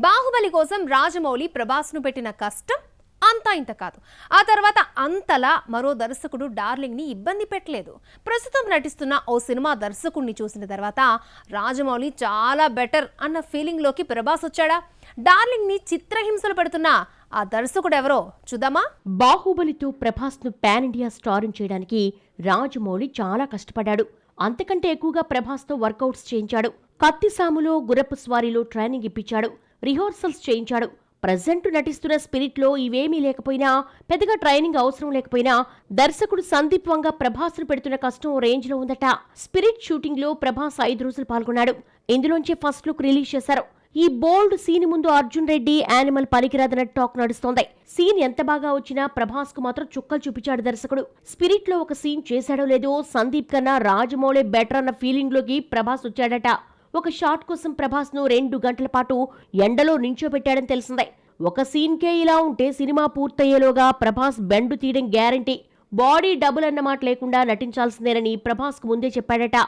బాహుబలి కోసం రాజమౌళి ప్రభాస్ను పెట్టిన కష్టం అంతా ఇంత కాదు. ఆ తర్వాత అంతలా మరో దర్శకుడు డార్లింగ్ని ఇబ్బంది పెట్టలేదు. ప్రస్తుతం నటిస్తున్న ఓ సినిమా దర్శకుడిని చూసిన తర్వాత రాజమౌళి చాలా బెటర్ అన్న ఫీలింగ్లోకి ప్రభాస్ వచ్చాడా? డార్లింగ్ని చిత్రహింసలు పెడుతున్న ఆ దర్శకుడు ఎవరో చూద్దామా? బాహుబలితో ప్రభాస్ను పాన్ ఇండియా స్టార్ని చేయడానికి రాజమౌళి చాలా కష్టపడ్డాడు. అంతకంటే ఎక్కువగా ప్రభాస్తో వర్కౌట్స్ చేయించాడు. కత్తిసాములో గుర్రపు స్వారీలో ట్రైనింగ్ ఇప్పించాడు. రిహార్సల్స్ చేయించాడు. ప్రజెంట్ నటిస్తున్న స్పిరిట్లో ఇవేమీ లేకపోయినా, పెద్దగా ట్రైనింగ్ అవసరం లేకపోయినా దర్శకుడు సందీప్ వంగ ప్రభాస్ను పెడుతున్న కష్టం రేంజ్లో ఉందట. స్పిరిట్ షూటింగ్లో ప్రభాస్ 5 రోజులు పాల్గొన్నాడు. ఇందులోంచి ఫస్ట్ లుక్ రిలీజ్ చేశారు. ఈ బోల్డ్ సీన్ ముందు అర్జున్ రెడ్డి యానిమల్ పనికిరాదన్న టాక్ నడుస్తోంది. సీన్ ఎంత బాగా వచ్చినా ప్రభాస్ కు మాత్రం చుక్కలు చూపించాడు దర్శకుడు. స్పిరిట్ లో ఒక సీన్ చేశాడో లేదో సందీప్ కన్నా రాజమౌళి బెటర్ అన్న ఫీలింగ్ లోకి ప్రభాస్ వచ్చాడట. ఒక షాట్ కోసం ప్రభాస్ ను 2 గంటల పాటు ఎండలో నించోబెట్టాడని తెలిసిందే. ఒక సీన్కే ఇలా ఉంటే సినిమా పూర్తయ్యేలోగా ప్రభాస్ బెండు తీయడం గ్యారంటీ. బాడీ డబుల్ అన్నమాట లేకుండా నటించాల్సిందేనని ప్రభాస్ కు ముందే చెప్పాడట.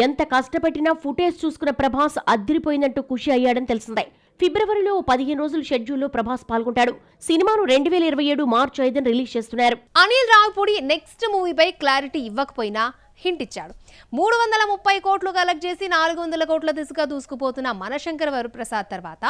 ఎంత కష్టపెట్టినా ఫుటేజ్ చూసుకున్న ప్రభాస్ అదిరిపోయిందంటూ ఖుషి అయ్యాడని తెలిసిందే. ఫిబ్రవరిలో 15 రోజుల షెడ్యూల్లో ప్రభాస్ పాల్గొంటాడు. సినిమాను 2027 మార్చి 5న రిలీజ్ చేస్తున్నారు. అనిల్ రావిపూడి నెక్స్ట్ మూవీపై క్లారిటీ ఇవ్వకపోయినా హింట్ ఇచ్చాడు. 330 కోట్లు కలెక్ట్ చేసి 400 కోట్ల దిశగా దూసుకుపోతున్న మనశంకర వరప్రసాద్ తర్వాత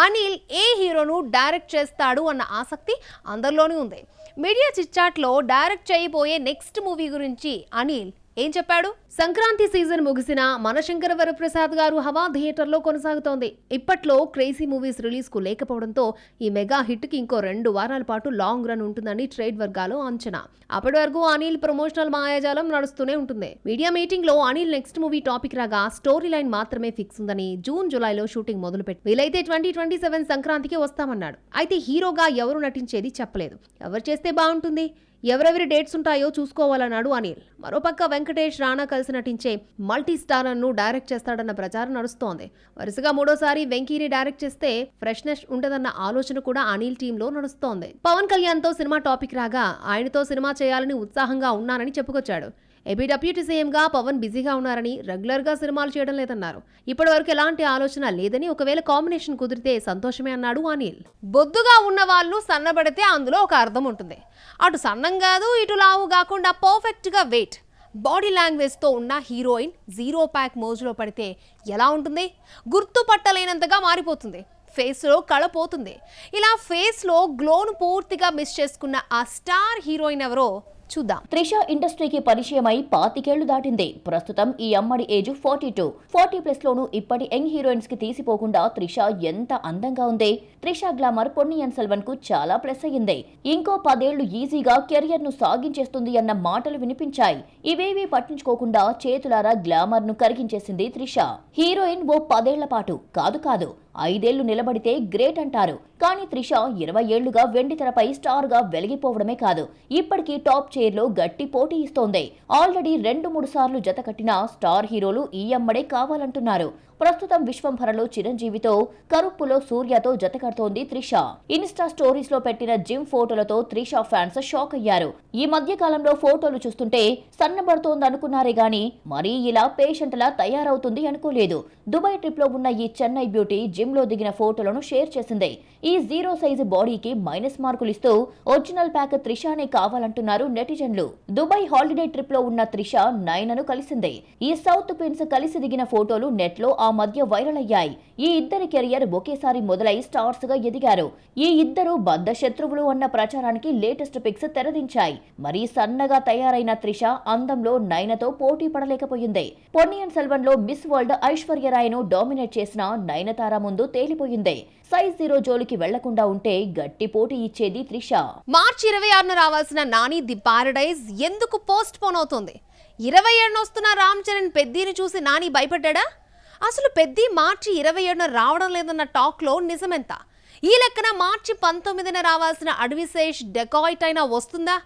అనిల్ ఏ హీరోను డైరెక్ట్ చేస్తాడు అన్న ఆసక్తి అందరిలోనే ఉంది. మీడియా చిట్చాట్లో డైరెక్ట్ చేయబోయే నెక్స్ట్ మూవీ గురించి అనిల్ ఏం చెప్పాడు? సంక్రాంతి సీజన్ ముగిసిన మనశంకర వరప్రసాద్ గారు హవా థియేటర్లో కొనసాగుతోంది. ఇప్పట్లో క్రేజీ మూవీస్ రిలీజ్ కు లేకపోవడంతో ఈ మెగా హిట్ కి ఇంకో 2 వారాల పాటు లాంగ్ రన్ ఉంటుందని ట్రేడ్ వర్గాలు అంచనా. అప్పటి వరకు అనిల్ ప్రమోషనల్ మాయాజాలం నడుస్తూనే ఉంటుంది. మీడియా మీటింగ్ లో అనిల్ నెక్స్ట్ మూవీ టాపిక్ రాగా స్టోరీ లైన్ మాత్రమే ఫిక్స్ ఉందని, జూన్ జూలైలో షూటింగ్ మొదలుపెట్టి వీలైతే 2027 సంక్రాంతికి వస్తామన్నాడు. అయితే హీరోగా ఎవరు నటించేది చెప్పలేదు. ఎవరు చేస్తే బాగుంటుంది, ఎవరెవరి డేట్స్ ఉంటాయో చూసుకోవాలన్నాడు అనిల్. మరోపక్క వెంకటేష్ రాణా కలిసి నటించే మల్టీ స్టారర్ను డైరెక్ట్ చేస్తాడన్న ప్రచారం నడుస్తోంది. వరుసగా 3వ సారి వెంకీని డైరెక్ట్ చేస్తే ఫ్రెష్నెస్ ఉండదన్న ఆలోచన కూడా అనిల్ టీంలో నడుస్తోంది. పవన్ కళ్యాణ్ తో సినిమా టాపిక్ రాగా ఆయనతో సినిమా చేయాలని ఉత్సాహంగా ఉన్నానని చెప్పుకొచ్చాడు. ఏపీ డిప్యూటీ సీఎంగా పవన్ బిజీగా ఉన్నారని, రెగ్యులర్గా సినిమాలు చేయడం లేదన్నారు. ఇప్పటి వరకు ఎలాంటి ఆలోచన లేదని, ఒకవేళ కాంబినేషన్ కుదిరితే సంతోషమే అన్నాడు అనిల్. బొద్దుగా ఉన్న వాళ్ళు సన్నబడితే అందులో ఒక అర్థం ఉంటుంది. అటు సన్నం కాదు, ఇటు లావు కాకుండా పర్ఫెక్ట్ గా వెయిట్, బాడీ లాంగ్వేజ్ తో ఉన్న హీరోయిన్ 0 ప్యాక్ మోజులో పడితే ఎలా ఉంటుంది? గుర్తుపట్టలేనంతగా మారిపోతుంది. ఫేస్లో కళ పోతుంది. ఇలా ఫేస్లో గ్లోను పూర్తిగా మిస్ చేసుకున్న ఆ స్టార్ హీరోయిన్ ఎవరో చూద్దాం. త్రిష ఇండస్ట్రీకి పరిచయమై 25 ఏళ్లు దాటింది. ప్రస్తుతం ఈ అమ్మడి ఏజ్ 42. 40+ లోనూ ఇప్పటి యంగ్ హీరోయిన్స్ కి తీసిపోకుండా త్రిష ఎంత అందంగా ఉంది. త్రిష గ్లామర్ పొన్నియిన్ సెల్వన్ కు చాలా ప్లస్ అయ్యింది. ఇంకో 10 ఏళ్లు ఈజీగా కెరియర్ ను సాగించేస్తుంది అన్న మాటలు వినిపించాయి. ఇవేవీ పట్టించుకోకుండా చేతులారా గ్లామర్ ను కరిగించేసింది త్రిష. హీరోయిన్ ఓ 10 ఏళ్ల పాటు కాదు 5 ఏళ్లు నిలబడితే గ్రేట్ అంటారు. కానీ త్రిష 20 ఏళ్లుగా వెండితెరపై స్టార్ గా వెలిగిపోవడమే కాదు, ఇప్పటికీ టాప్ చైర్ లో గట్టి పోటీ ఇస్తోంది. ఆల్రెడీ 2-3 సార్లు జత కట్టిన స్టార్ హీరోలు ఈ అమ్మడే కావాలంటున్నారు. ప్రస్తుతం విశ్వంభరలో చిరంజీవితో, కరుప్పులో సూర్యతో జత కడుతోంది త్రిష. ఇన్స్టా స్టోరీస్ లో పెట్టిన జిమ్ ఫోటోలతో త్రిష ఫ్యాన్స్ షాక్ అయ్యారు. ఈ మధ్య కాలంలో ఫోటోలు చూస్తుంటే సన్నబడుతోంది అనుకున్నారే గాని మరీ ఇలా పేషెంట్ లా తయారవుతుంది అనుకోలేదు. దుబాయ్ ట్రిప్ లో ఉన్న ఈ చెన్నై బ్యూటీ జిమ్ లో దిగిన ఫోటోలను షేర్ చేసింది. ఈ 0 సైజు బాడీకి మైనస్ మార్కులు ఇస్తూ ఒరిజినల్ ప్యాక్ త్రిషానే కావాలంటున్నారు నెటిజన్లు. దుబాయ్ హాలిడే ట్రిప్ లో ఉన్న త్రిష నయనను కలిసింది. ఈ సౌత్ పిన్స్ కలిసి దిగిన ఫోటోలు నెట్ లో ఆ మధ్య వైరల్ అయ్యాయి. ఈ ఇద్దరి కెరియర్ ఒకేసారి మొదలై స్టార్స్ గా ఎదిగారు. ఈ ఇద్దరు బద్ధ శత్రువులు అన్న ప్రచారానికి లేటెస్ట్ పిక్స్ తెరదించాయి. మరీ సన్నగా తయారైన త్రిష అందంలో నయనతో పోటీ పడలేకపోయింది. పొన్నియిన్ సెల్వన్ లో మిస్ వరల్డ్ ఐశ్వర్యరాయ్ను డామినేట్ చేసిన నయనతార ముందు తేలిపోయింది. సైజ్ 0 జోలికి వెళ్లకుండా ఉంటే గట్టి పోటీ ఇచ్చేది త్రిష. మార్చి 26న రావాల్సిన నాని ది పారడైజ్ ఎందుకు పోస్ట్ పోన్ అవుతుంది? 27న వస్తున్న రామ్ చరణ్ పెద్దీని చూసి నాని భయపడ్డా? అసలు పెద్ది మార్చి 27న రావడం లేదన్న టాక్ లో నిజమెంత? ఈ లెక్కన మార్చి 19న రావాల్సిన అడ్విశేష్ డెకాయిట్ అయినా వస్తుందా?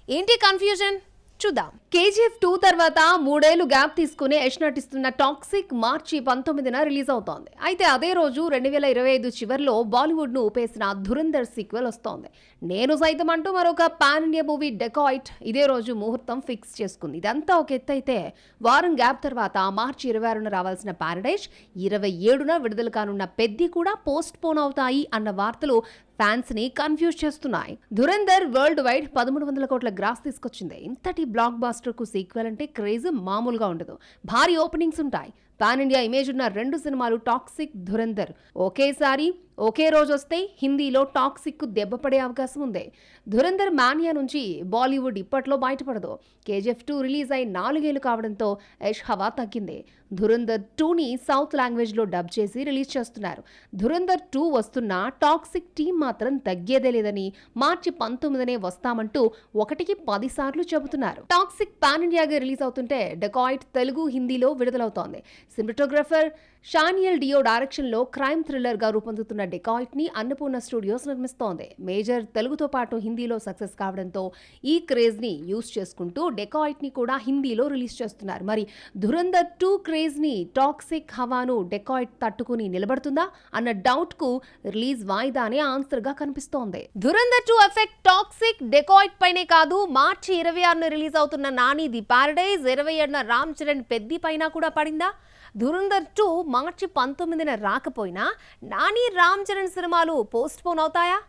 ఏంటి కన్ఫ్యూజన్? చూద్దాం. కేజీఎఫ్ 2 తర్వాత 3 ఏళ్లు గ్యాప్ తీసుకుని యష్ నటిస్తున్న టాక్సిక్ మార్చి 19న రిలీజ్ అవుతోంది. అయితే అదే రోజు 2025 చివర్లో బాలీవుడ్ ను ఊపేసిన ధురంధర్ సీక్వెల్ వస్తోంది. నేను సైతం అంటూ మరొక పాన్ ఇండియా మూవీ డెకాయిట్ ఇదే రోజు ముహూర్తం ఫిక్స్ చేసుకుంది. ఇదంతా ఒక ఎత్తు అయితే వారం గ్యాప్ తర్వాత మార్చి 26న రావాల్సిన పారడైజ్ 27న విడుదల కానున్న పెద్ది కూడా పోస్ట్ పోన్ అవుతాయి అన్న వార్తలు ఫ్యాన్స్ ని కన్ఫ్యూజ్ చేస్తున్నాయి. ధురంధర్ వరల్డ్ వైడ్ 1300 కోట్ల గ్రాస్ తీసుకొచ్చింది. ఇంతటి బ్లాక్ బాస్టర్ కు సీక్వెల్ అంటే క్రేజ్ మామూలుగా ఉండదు. భారీ ఓపెనింగ్స్ ఉంటాయి. పాన్ ఇండియా ఇమేజ్ ఉన్న 2 సినిమాలు టాక్సిక్, ధురంధర్ ఒకేసారి ఒకే రోజు వస్తే హిందీలో టాక్సిక్ కు దెబ్బపడే అవకాశం ఉంది. ధురంధర్ మానియా నుంచి బాలీవుడ్ ఇప్పట్లో బయటపడదు. కేజీఎఫ్ 2 రిలీజ్ అయి 4 ఏళ్లు కావడంతో యష్ హవా తగ్గింది. ధురంధర్ 2ని సౌత్ లాంగ్వేజ్ లో డబ్ చేసి రిలీజ్ చేస్తున్నారు. ధురంధర్ 2 వస్తున్నా టాక్సిక్ టీం మాత్రం తగ్గేదే లేదని మార్చి 19నే వస్తామంటూ 1కి 10 సార్లు చెబుతున్నారు. టాక్సిక్ పాన్ ఇండియాగా రిలీజ్ అవుతుంటే డెకాయిట్ తెలుగు, హిందీలో విడుదలవుతోంది. సినిమాటోగ్రఫర్ షానియల్ డియో డైరెక్షన్ లో క్రైమ్ థ్రిల్లర్ గా రూపొందుతున్న డెకాయిట్ ని అన్నపూర్ణ స్టూడియోస్ నిర్మిస్తోంది. మేజర్ తెలుగుతో పాటు హిందీలో సక్సెస్ కావడంతో ఈ క్రేజ్ ని యూజ్ చేసుకుంటూ డెకాయిట్ ని కూడా హిందీలో రిలీజ్ చేస్తున్నారు. మరి ధురంధర్ 2 క్రేజ్ ని, టాక్సిక్ హవాను డెకాయిట్ తట్టుకుని నిలబడుతుందా అన్న డౌట్ కు రిలీజ్ వాయిదానే ఆన్సర్ గా కనిపిస్తోంది. ధురంధర్ 2 ఎఫెక్ట్ టాక్సిక్, డెకాయిట్ పైనే కాదు, మార్చి 26న రిలీజ్ అవుతున్న నాని ది పారడైజ్, 27న రామ్ చరణ్ పెద్ది పైన కూడా పడిందా? ధురంధర్ 2 మార్చి 19న రాకపోయినా నాని, రామ్ చరణ్ సినిమాలు పోస్ట్ పోన్ అవుతాయా?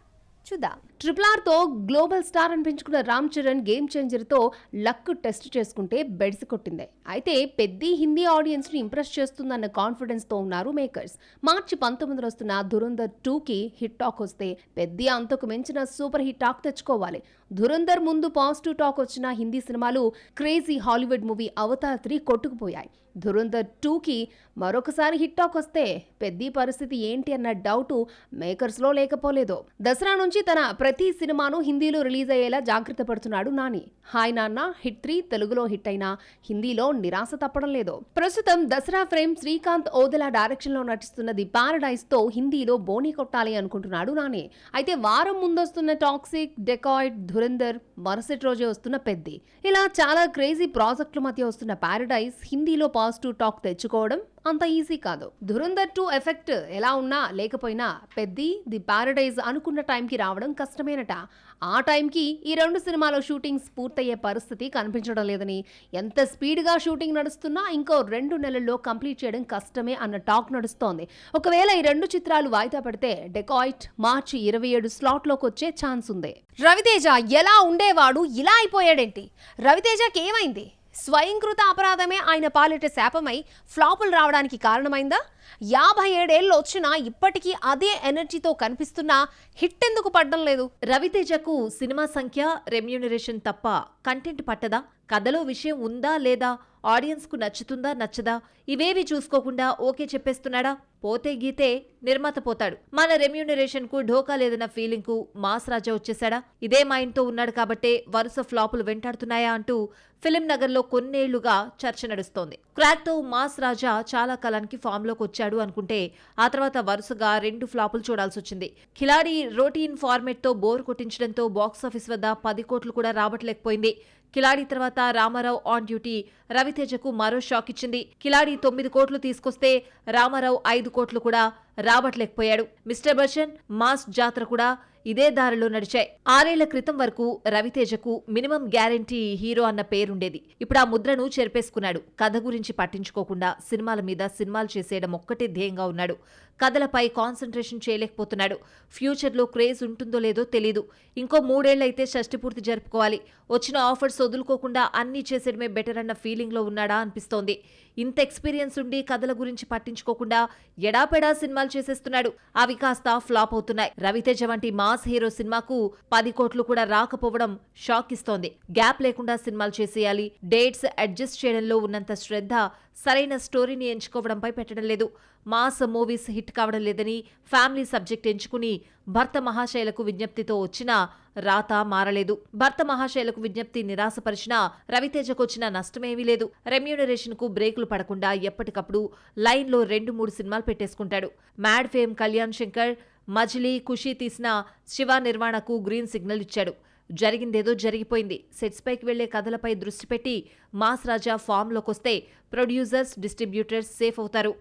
చూద్దాం. RRR తో గ్లోబల్ స్టార్ అనిపించుకున్న రామ్ చరణ్ గేమ్ చేంజర్ తో లక్ టెస్ట్ చేసుకుంటే బెడ్స్ కొట్టింది. అయితే పెద్ది హిందీ ఆడియన్స్ ని ఇంప్రెస్ చేస్తుందన్న కాన్ఫిడెన్స్ తో ఉన్నారు మేకర్స్. మార్చి 19న వస్తున్న ధురంధర్ 2కి హిట్ టాక్ వస్తే పెద్ది అంతకు మించిన సూపర్ హిట్ టాక్ తెచ్చుకోవాలి. ధురంధర్ ముందు పాజిటివ్ టాక్ వచ్చిన హిందీ సినిమాలు క్రేజీ హాలీవుడ్ మూవీ అవతార్ 3 కొట్టుకుపోయాయి. ధురంధర్ 2కి మరొకసారి హిట్ టాక్ వస్తే పెద్ది పరిస్థితి ఏంటి అన్న డౌట్ మేకర్స్ లో లేకపోలేదు. దసరా నుంచి తన ప్రతి సినిమాను హిందీలో రిలీజ్ అయ్యేలా జాగ్రత్త పడుతున్నాడు నాని. హాయ్ నాన్న హిట్ 3 తెలుగులో హిట్ అయినా హిందీలో నిరాశ తప్పడం లేదు. ప్రస్తుతం దసరా ఫ్రేమ్ శ్రీకాంత్ ఓదెలా డైరెక్షన్ లో నటిస్తున్న ది పారడైజ్ తో హిందీలో బోనీ కొట్టాలి అనుకుంటున్నాడు నాని. అయితే వారం ముందొస్తున్న టాక్సిక్, డెకాయిట్, ధురంధర్, మరుసటి రోజే వస్తున్న పెద్ది, ఇలా చాలా క్రేజీ ప్రాజెక్టుల మధ్య వస్తున్న పారడైజ్ హిందీలో పాజిటివ్ టాక్ తెచ్చుకోవడం అంత ఈజీ కాదు. ధురంధర్ 2 ఎఫెక్ట్ ఎలా ఉన్నా లేకపోయినా పెద్ది, ది పారడైజ్ అనుకున్న టైంకి రావడం కష్టమేనట. ఆ టైంకి ఈ 2 సినిమాల షూటింగ్స్ పూర్తయ్యే పరిస్థితి కనిపించడం లేదని, ఎంత స్పీడ్గా షూటింగ్ నడుస్తున్నా ఇంకో 2 నెలల్లో కంప్లీట్ చేయడం కష్టమే అన్న టాక్ నడుస్తోంది. ఒకవేళ ఈ 2 చిత్రాలు వాయిదా పడితే డెకాయిట్ మార్చి 27 స్లాట్లోకి వచ్చే ఛాన్స్ ఉంది. రవితేజ ఎలా ఉండేవాడు ఇలా అయిపోయాడేంటి? రవితేజకి ఏమైంది? స్వయంకృత అపరాధమే ఆయన పాలిట శాపమై ఫ్లాపులు రావడానికి కారణమైందా? 57 ఏళ్ళు వచ్చినా ఇప్పటికీ అదే ఎనర్జీతో కనిపిస్తున్నా హిట్ ఎందుకు పడడం లేదు? రవితేజకు సినిమా సంఖ్య, రెమ్యూనరేషన్ తప్ప కంటెంట్ పట్టదా? కథలో విషయం ఉందా లేదా? ఆడియన్స్ కు నచ్చుతుందా నచ్చదా? ఇవేవి చూసుకోకుండా ఓకే చెప్పేస్తున్నాడా? పోతే గీతే నిర్మాత పోతాడు. మన రెమ్యూనరేషన్ కు ఢోకా లేదన్న ఫీలింగ్ కు మాస్ రాజా వచ్చేశాడా? ఇదే మైండ్ తో ఉన్నాడు కాబట్టే వరుస ఫ్లాపులు వెంటాడుతున్నాయా అంటూ ఫిలిం నగర్ లో కొన్నేళ్లుగా చర్చ నడుస్తోంది. క్రాక్ తో మాస్ రాజా చాలా కాలానికి ఫామ్ లోకి వచ్చాడు అనుకుంటే ఆ తర్వాత వరుసగా 2 ఫ్లాపులు చూడాల్సి వచ్చింది. కిలాడి రొటీన్ ఫార్మేట్ తో బోర్ కొట్టించడంతో బాక్సాఫీస్ వద్ద 10 కోట్లు కూడా రాబట్టలేకపోయింది. కిలాడి తర్వాత రామారావు ఆన్ డ్యూటీ రవితేజకు మరో షాక్ ఇచ్చింది. కిలాడి 9 కోట్లు తీసుకొస్తే రామారావు 5 కోట్లు కూడా రాబట్టలేకపోయాడు. మిస్టర్ బచ్చన్, మాస్ జాతర కూడా ఇదే దారిలో నడిచాయి. 6 ఏళ్ల క్రితం వరకు రవితేజకు మినిమం గ్యారంటీ హీరో అన్న పేరుండేది. ఇప్పుడు ఆ ముద్రను చెరిపేసుకున్నాడు. కథ గురించి పట్టించుకోకుండా సినిమాల మీద సినిమాలు చేసేయడం ఒక్కటే ధ్యేయంగా ఉన్నాడు. కథలపై కాన్సంట్రేషన్ చేయలేకపోతున్నాడు. ఫ్యూచర్లో క్రేజ్ ఉంటుందో లేదో తెలీదు. ఇంకో 3 ఏళ్లైతే షష్టి పూర్తి జరుపుకోవాలి. వచ్చిన ఆఫర్స్ వదులుకోకుండా అన్నీ చేసేయడమే బెటర్ అన్న ఫీలింగ్లో ఉన్నాడా అనిపిస్తోంది. ఇంత ఎక్స్పీరియన్స్ ఉండి కథల గురించి పట్టించుకోకుండా ఎడాపెడా సినిమాలు చేసేస్తున్నాడు. అవి కాస్త ఫ్లాప్ అవుతున్నాయి. రవితేజ వంటి మాస్ హీరో సినిమాకు 10 కోట్లు కూడా రాకపోవడం షాక్ ఇస్తోంది. గ్యాప్ లేకుండా సినిమాలు చేసేయాలి. డేట్స్ అడ్జస్ట్ చేయడంలో ఉన్నంత శ్రద్ధ సరైన స్టోరీని ఎంచుకోవడంపై పెట్టడం లేదు. మాస్ మూవీస్ హిట్ కావడం లేదని ఫ్యామిలీ సబ్జెక్ట్ ఎంచుకుని భర్త మహాశైలకు విజ్ఞప్తితో వచ్చినా రాత మారలేదు. భర్త మహాశైలకు విజ్ఞప్తి నిరాశపరిచినా రవితేజకు వచ్చిన నష్టమేమీ లేదు. రెమ్యూనరేషన్ కు బ్రేకులు పడకుండా ఎప్పటికప్పుడు లైన్లో 2-3 సినిమాలు పెట్టేసుకుంటాడు. మ్యాడ్ ఫేమ్ కళ్యాణ్ శంకర్, మజిలీ, ఖుషీ తీసిన శివ నిర్వాణకు గ్రీన్ సిగ్నల్ ఇచ్చాడు. జరిగిందేదో జరిగిపోయింది. సెట్స్ పైకి వెళ్లే కథలపై దృష్టి పెట్టి మాస్ రాజా ఫామ్లోకొస్తే ప్రొడ్యూసర్స్, డిస్ట్రిబ్యూటర్స్ సేఫ్ అవుతారు.